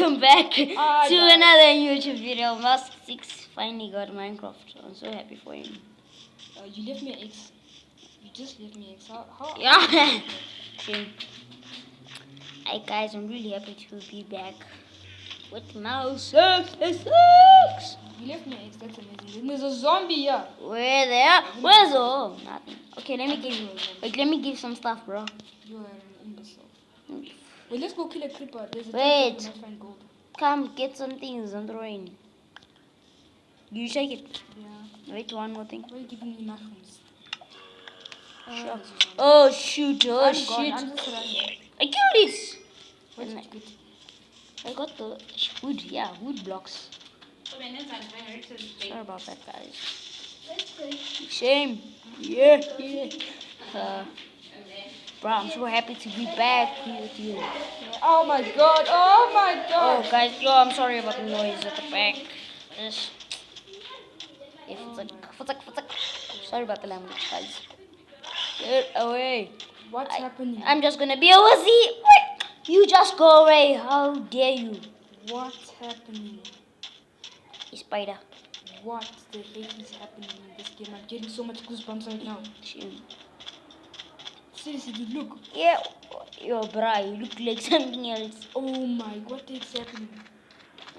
welcome back to another YouTube video. Mask 6 finally got Minecraft. I'm so happy for him. You left me X. You just left me X. How Yeah. Hi guys, I'm really happy to be back with Mouse 66. You left me X. That's amazing. There's a zombie here. Where there? Where's the nothing? Okay, let me give some stuff, bro. You are an imbecile. Wait, let's go kill a creeper. There's a Wait. we might find gold. Come get some things and throw in. You take it. Yeah. Wait, one more thing. Why are you giving me mushrooms? Sure. Oh shoot! Oh I'm shoot! gone. I'm just running. I killed it. What did you get? I got the wood. Yeah, wood blocks. Sorry about that, guys. Shame. Yeah. Bro, I'm so happy to be back with you. Oh my god! Oh my god! Oh, guys, yo, I'm sorry about the noise at the back. Just, sorry about the language, guys. Get away. What's happening? I'm just gonna be a wussy. What? You just go away. How dare you? What's happening? A spider. What the heck is happening in this game? I'm getting so much goosebumps right now. Seriously, dude, look. Yeah. Yo, bruh, you look like something else. Oh my, what the heck's happening?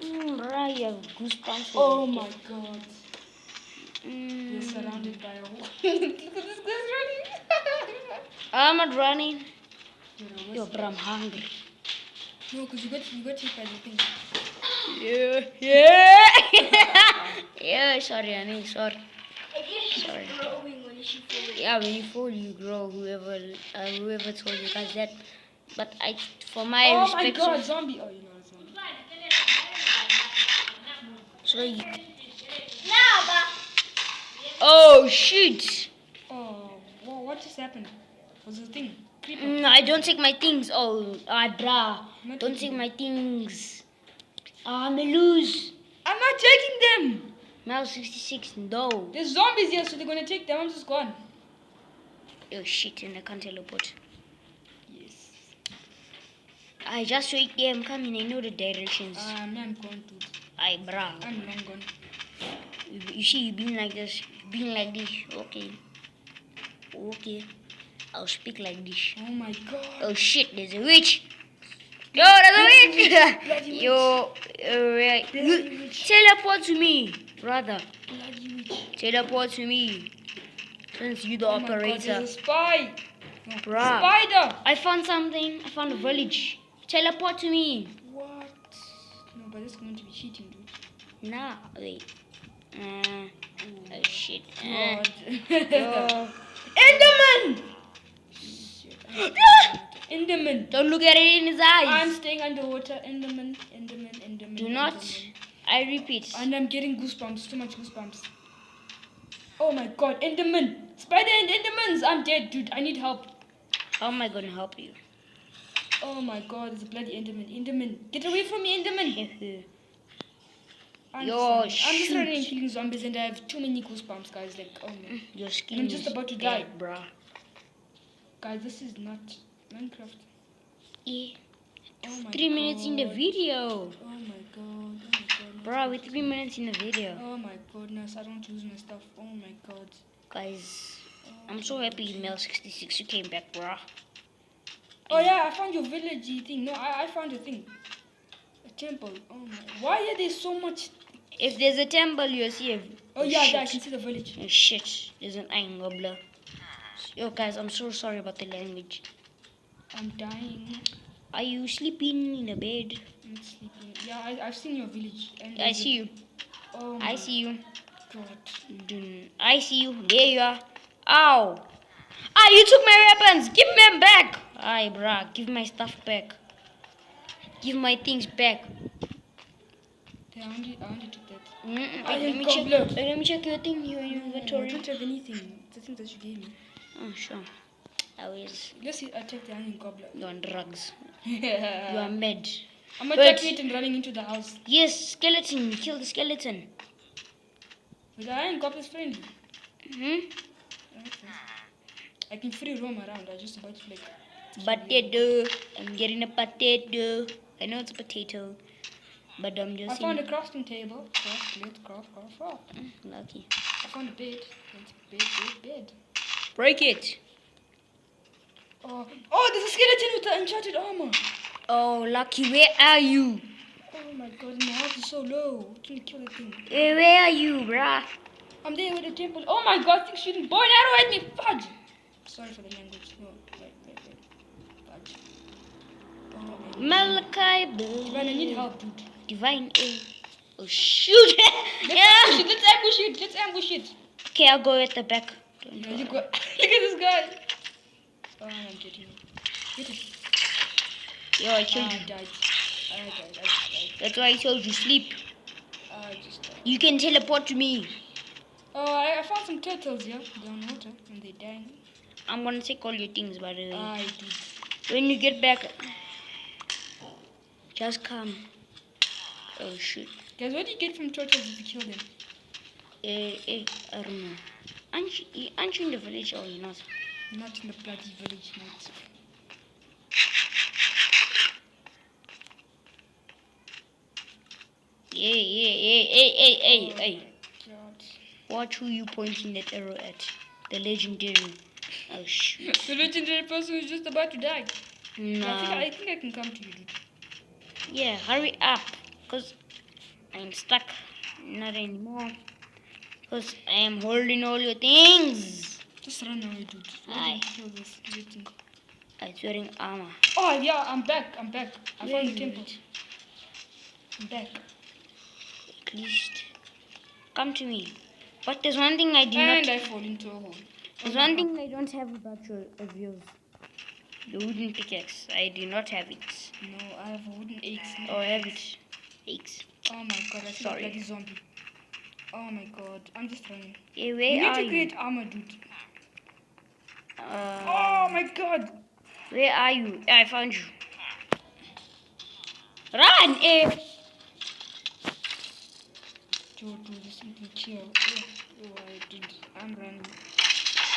Bruh, you have goosebumps. Oh my god. You're surrounded by a wall. Look at this guy's running. I'm not running. Yo, bruh, I'm hungry. No, because you got hit by the thing. Yeah. Yeah, sorry, honey, sorry. Sorry. Yeah, when you fall, you grow. Whoever told you guys that. But for my oh respect. Oh my god, zombie! Oh, you know it's zombie. So you. Oh shoot! Oh, whoa, what just happened? What's the thing? I don't take my things. Oh, bruh. Don't take my things. I'm a lose. I'm not taking them. Now 66, no. There's zombies here, so they're gonna take them. I'm just gone. Oh shit, and I can't teleport. Yes. I just wait there. I'm coming. I know the directions. I'm gone, dude. Aye, bruh. I'm long gone. You see, you being like this. Being like this. Okay. Okay. I'll speak like this. Oh my god. Oh shit, there's a witch. Yo, there's a witch. Yo, teleport to me, brother. Bloody witch. Teleport to me. Since you the Oh my god, operator. there's a spy. No. Bruh. Spider. I found something. I found a village. Teleport to me. What? No, but it's going to be cheating, dude. Nah, wait. Oh shit. God. Yo. Enderman! Enderman. Don't look at it in his eyes. I'm staying underwater. Enderman. Do not. Enderman. I repeat. And I'm getting goosebumps. Too much goosebumps. Oh my god. Enderman. Spider and Endermans. I'm dead, dude. I need help. How am I gonna help you? Oh my god. There's a bloody Enderman. Enderman. Get away from me, Enderman. I'm just running and killing zombies and I have too many goosebumps, guys. Like, oh man. Your skin I'm just about to die. bruh. Guys, this is not Minecraft. Yeah. Oh my 3 minutes in the god. video. Oh my god. Oh my god. Bruh, we're 3 minutes in the video. Oh my goodness. I don't lose my stuff. Oh my god. Guys, I'm so happy Mel 66 you came back, bruh. Oh yeah, I found your village thing. No, I found a thing. A temple. Oh my. Why are there so much? If there's a temple, you'll see a... Oh yeah, shit. yeah, I can see the village. Oh shit, there's an iron gobbler. Yo guys, I'm so sorry about the language. I'm dying. Are you sleeping in a bed? I'm sleeping. Yeah, I've seen your village. And I see you. Oh I see you. god. I see you. There you are. Ow. Ah, you took my weapons. Give them back. Aye, bruh. Give my stuff back. Give my things back. Yeah, I only took that. Let me check your thing here in your inventory. I don't have anything. The thing that you gave me. Oh, sure. Let's see, I take the iron gobbler. You're on drugs. You are mad. I'm attacking it and running into the house. Yes, skeleton. Kill the skeleton. But the iron gobbler is friendly. Okay. I can free roam around. I just about to like. Potato. I'm getting a potato. I know it's a potato. But I'm just I found a crafting table. Let's craft. lucky. I found a bed. Bed. Break it. Oh, there's a skeleton with the enchanted armor. Oh, Lucky, where are you? Oh my god, my health is so low. Can you kill the thing? Where are you, bruh? I'm there with the temple. Oh my god, thing's shooting boy and arrow at me. Fudge. Sorry for the language. No, wait. Fudge. Oh, Malachi Divine, I need help, dude. Divine A. Oh, shoot. Yeah. Let's ambush it. Okay, I'll go at the back. No, you go. Look at this guy. Oh, I'm getting him. Get him. Yo, I killed I you. died. That's why I told you sleep. I just died. You can teleport to me. Oh, I found some turtles, yeah? They're on water and they're dying. I'm gonna take all your things, by the way. I did. When you get back, just come. Oh, shoot. Guys, what do you get from turtles if you kill them? I don't know. Aren't you in the village or you're not? Not in the bloody village, mate. Hey. God. Watch who you pointing that arrow at. The legendary. Oh, shoot. The legendary person who's just about to die. No. I think I can come to you, dude. Yeah, hurry up. Because I'm stuck. Not anymore. Because I am holding all your things. Just run away, dude. Aye. Kill this thing. I'm wearing armor. Oh, yeah, I'm back. I found the you temple. at? I'm back. At least. Come to me. But there's one thing I do And not... I fall into a hole. There's one thing I don't have about your yours. The wooden pickaxe. I do not have it. No, I have a wooden axe. Oh, I have it. Axe. Oh my god, I see a Sorry. bloody zombie. Oh my god, I'm just running. Hey, You where need are to you? create armor, dude. Uh, Oh my god. Where are you? I found you. Run, eh? Dude, this thing can kill. Dude, I'm running.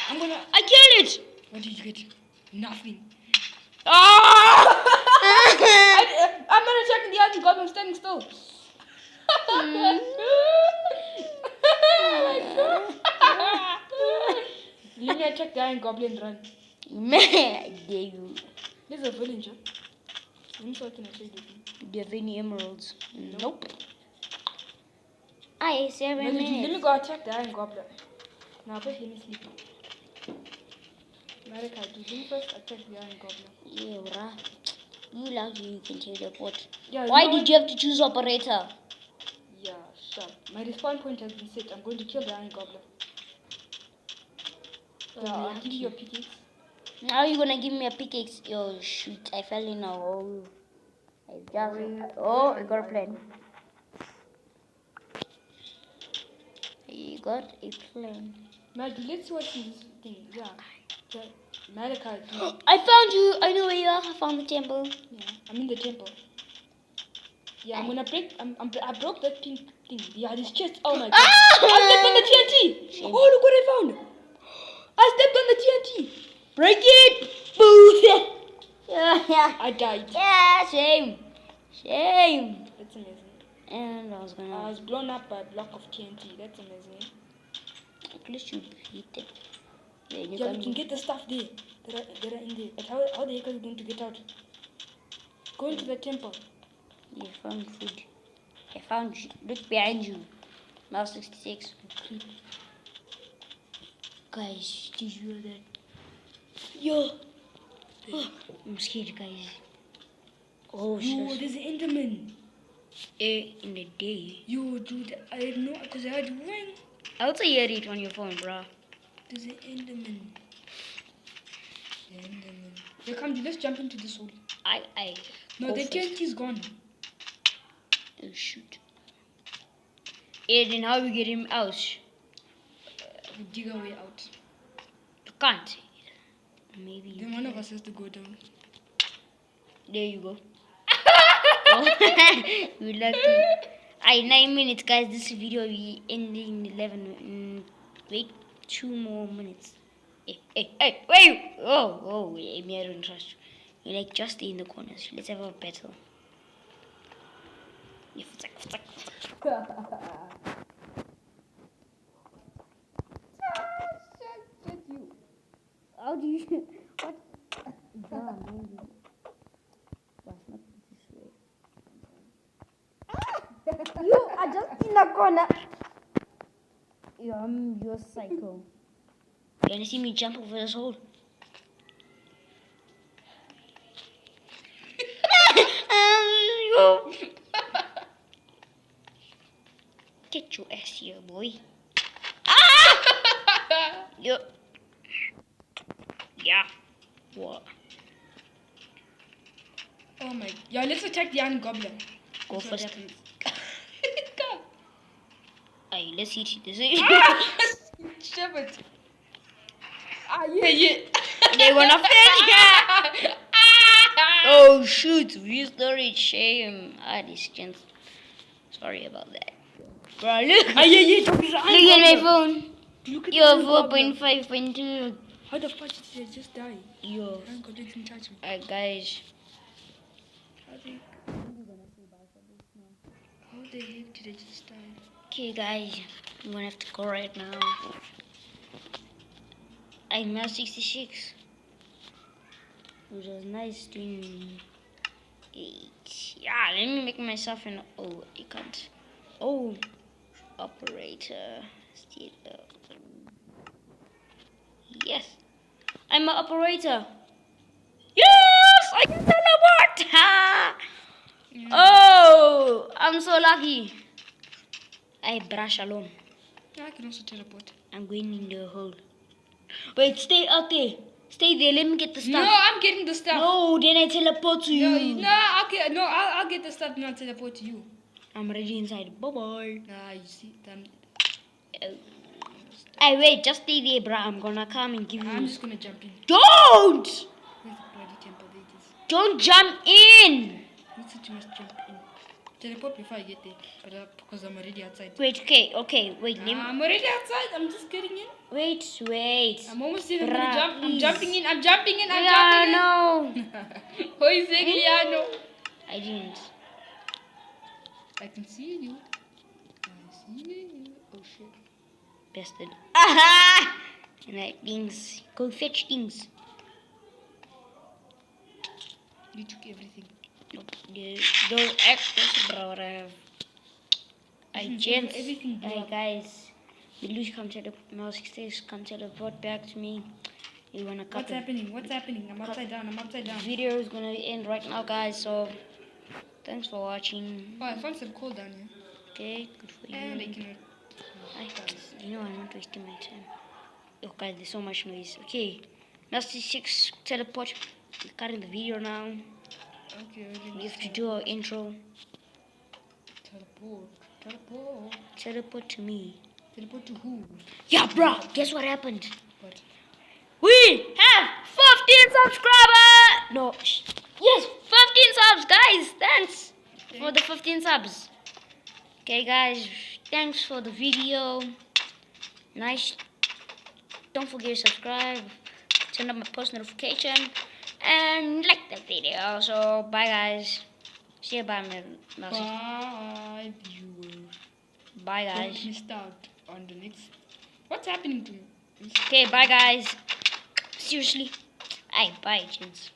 I killed it! What did you get? Nothing. Ah! I'm not attacking the other god, I'm standing still. Let me attack the iron goblin and run. Man, I dare you. This is a villager. Let me see what can I trade with you. Do you have any emeralds? Nope. I 7 Let minutes. me go attack the iron goblin. Now first let me sleep. Marika, let me first attack the iron goblin. Yeah, bruh. You lucky you can teleport. Yeah, Why you know did you have to choose operator? Yeah, sure. My respawn point has been set. I'm going to kill the iron goblin. Yeah, I'll give you a pickaxe. Now you're gonna give me a pickaxe. Yo, shoot, I fell in a hole. I got a plan. You got a plan. Maggie, let's see what's in this thing. Yeah. Malachite. I found you. I know where you are. I found the temple. Yeah, I'm in the temple. Yeah, I'm gonna break. I broke that pink thing. Yeah, this chest. Oh my god. I stepped on the TNT. Shame. Oh, look what I found. I stepped on the TNT. Break it! Boo! Yeah. I died. Yeah, shame. Shame. That's amazing. And I was blown up by a block of TNT. That's amazing. At least you hit it. Then you Yeah, can we can get the stuff there. That are in there. But how the heck are we going to get out? Go into the temple. You found food. I found you. Look behind you. Now 66. Guys, did you hear that? Yo. Oh, I'm scared, guys. Oh, Yo, shit. there's an Enderman. In the day. Yo, dude, I didn't know because I had ring. I also hear it on your phone, bro. There's an Enderman. Yeah, come, dude, let's jump into this hole. No, the TNT is gone. Oh, shoot. Then how we get him out? We dig our way out. You can't. Maybe you Then one of us has to go down. There you go. You lucky. 9 minutes, guys. This video will be ending in 11. Wait, 2 more minutes. Hey, wait! Oh, wait, I don't trust you. You're like just in the corners. Let's have a battle. You fuck, fuck. Shit, you. How do you? What? Yeah, mind you. That's not this way. You are just in the corner. You're psycho. You wanna see me jump over this hole? Yo. Get your ass here, boy. Ah! Yo. Yeah. What? Oh my. Yeah, let's attack the iron goblin. Go That's what first. happens. Go. Hey, let's hit this. Shepherd. Yeah. They wanna finish. Oh shoot, we storage shame. This chance. Sorry about that. Bro, look. Yeah. Look at my phone. Look at You're the goblin. 4.5.2. How the fuck did they just die? Yo. Iron goblin didn't touch me. Alright, guys. How the heck did they just die? Okay, guys. I'm gonna have to go right now. I'm now 66. Which was nice doing 8. Yeah, let me make myself an. Oh, you can't. Oh, operator. Still. Yes, I'm an operator. Yes, I can teleport. Ha! Oh, I'm so lucky. I brush alone. Yeah, I can also teleport. I'm going in the hole. Wait, stay out there. Stay there. Let me get the stuff. No, I'm getting the stuff. No, then I teleport to you. I'll get the stuff and I'll teleport to you. I'm already inside. Bye bye. Nah, you see, Hey, wait, just stay there, bro. I'm gonna come and give I'm you. just gonna jump in. Don't! Where's the bloody temple? There it is. Don't jump in! You said you must jump in. Teleport before I get there, but because I'm already outside. Wait, okay, wait. Let me. I'm already outside. I'm just getting in. Wait. I'm almost in. I'm Bruh, gonna jump. I'm please. jumping in. I'm jumping in. I'm Yeah, jumping in. no. Who is Liano? I didn't. I can see you. I see you. Oh shit. Bested. Aha! And that things. Go fetch things. You took everything. Don't act this, bro. I gents. Everything blew Hey, up. guys. Milush come teleport back to me. You wanna cut What's happening? What's happening? I'm upside down. I'm upside down. video is gonna end right now, guys. So thanks for watching. Oh, I found some coal down here. Okay, good for you. And I can. Hi guys, you know I'm not wasting my time. Oh guys, there's so much noise. Okay, Nasty 6 teleport. We're cutting the video now. Okay, We have to do our intro. Teleport. Teleport. Teleport to me. Teleport to who? Yeah, bro. Guess what happened? What? We have 15 subscribers. No, yes, 15 subs, guys. Thanks for the 15 subs. Okay, guys. Thanks for the video. Nice. Don't forget to subscribe. Turn on my post notification and like the video. So bye, guys. See you bye, Melcy. Bye, viewers. Bye, Don't guys. miss out on the next. What's happening to me? Okay, bye, guys. Seriously. Bye, gents.